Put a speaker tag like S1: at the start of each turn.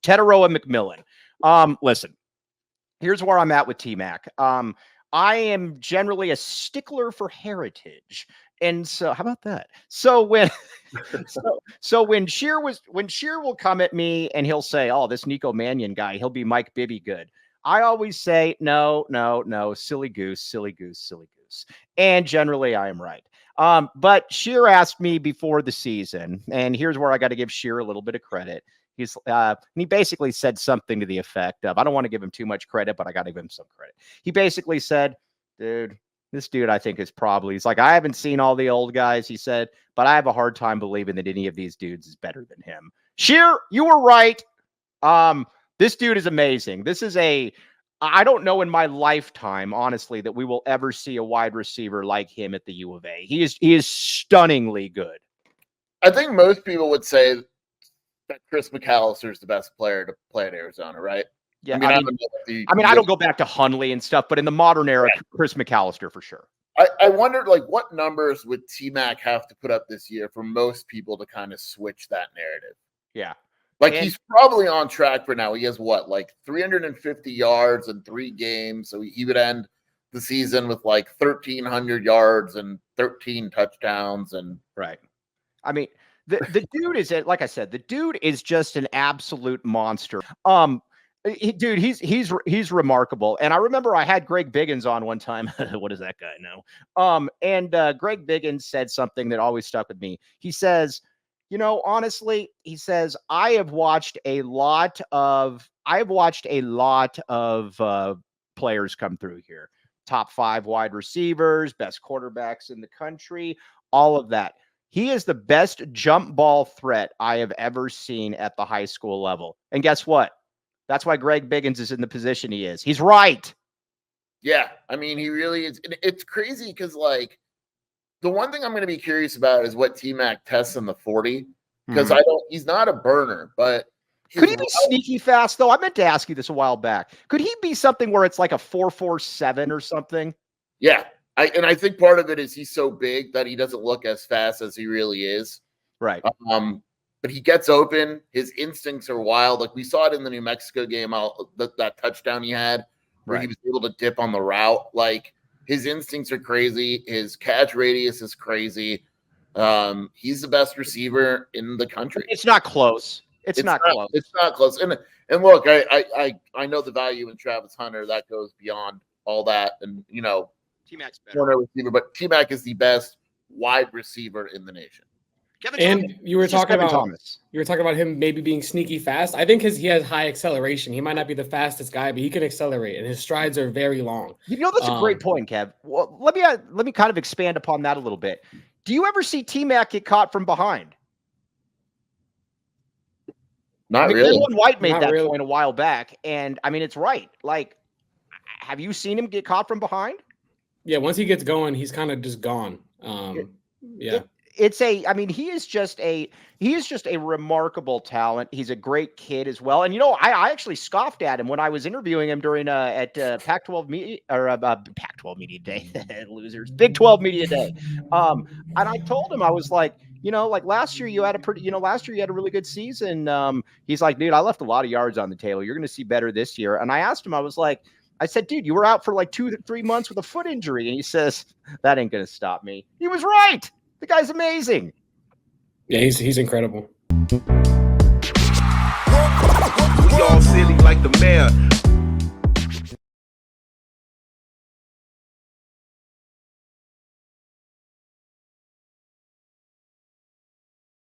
S1: Tetairoa McMillan. Listen, here's where I'm at with T-Mac. I am generally a stickler for heritage. And so how about that? So when when Scheer will come at me and he'll say, "Oh, this Nico Mannion guy, he'll be Mike Bibby good." I always say, no, silly goose. And generally I am right. But Scheer asked me before the season, and here's where I got to give Scheer a little bit of credit. He basically said something to the effect of, I don't want to give him too much credit, but I got to give him some credit. He basically said, this dude, I think he's like, I haven't seen all the old guys, he said, but I have a hard time believing that any of these dudes is better than him. Scheer, you were right. This dude is amazing. I don't know in my lifetime, honestly, that we will ever see a wide receiver like him at the U of A. He is stunningly good.
S2: I think most people would say that Chris McAlister is the best player to play at Arizona, right?
S1: Yeah, I don't go back to Hundley and stuff, but in the modern era, right. Chris McAlister for sure.
S2: I wondered, like, what numbers would T-Mac have to put up this year for most people to kind of switch that narrative?
S1: Yeah.
S2: Like, he's probably on track for now. He has, 350 yards in 3 games, so he would end the season with, 1,300 yards and 13 touchdowns. And
S1: right. I mean, the dude is, like I said, the dude is just an absolute monster. Dude, he's remarkable. And I remember I had Greg Biggins on one time. What does that guy know? And Greg Biggins said something that always stuck with me. He says, honestly, he says, I have watched a lot of players come through here. Top 5 wide receivers, best quarterbacks in the country, all of that. He is the best jump ball threat I have ever seen at the high school level. And guess what? That's why Greg Biggins is in the position he is. He's right.
S2: Yeah. I mean, he really is. It's crazy because, the one thing I'm going to be curious about is what T-Mac tests in the 40, because he's not a burner, but
S1: could he be sneaky fast though? I meant to ask you this a while back. Could he be something where it's like a 4.47 or something?
S2: Yeah. I think part of it is he's so big that he doesn't look as fast as he really is.
S1: Right.
S2: But he gets open. His instincts are wild. Like we saw it in the New Mexico game, that touchdown he had where he was able to dip on the route. Like his instincts are crazy. His catch radius is crazy. He's the best receiver in the country.
S1: It's not close. It's not close.
S2: It's not close. And look, I know the value in Travis Hunter. That goes beyond all that. And,
S1: T-Mac's better.
S2: Receiver, but T-Mac is the best wide receiver in the nation.
S3: You were talking about him maybe being sneaky fast. I think he has high acceleration. He might not be the fastest guy, but he can accelerate, and his strides are very long.
S1: That's a great point, Kev. Well, let me kind of expand upon that a little bit. Do you ever see T-Mac get caught from behind?
S2: Not really.
S1: White made that point a while back, and I mean it's right. Like, have you seen him get caught from behind?
S3: Yeah, once he gets going, he's kind of just gone. Yeah.
S1: He is just a remarkable talent. He's a great kid as well. And I actually scoffed at him when I was interviewing him during at Pac-12 media or Pac-12 media day, losers, Big 12 media day. And I told him, I was like, last year you had a really good season. He's like, dude, I left a lot of yards on the table. You're going to see better this year. And I asked him, I said, dude, you were out for 2 to 3 months with a foot injury. And he says, that ain't going to stop me. He was right. The guy's amazing.
S3: Yeah, he's incredible.
S4: We all silly like the mayor.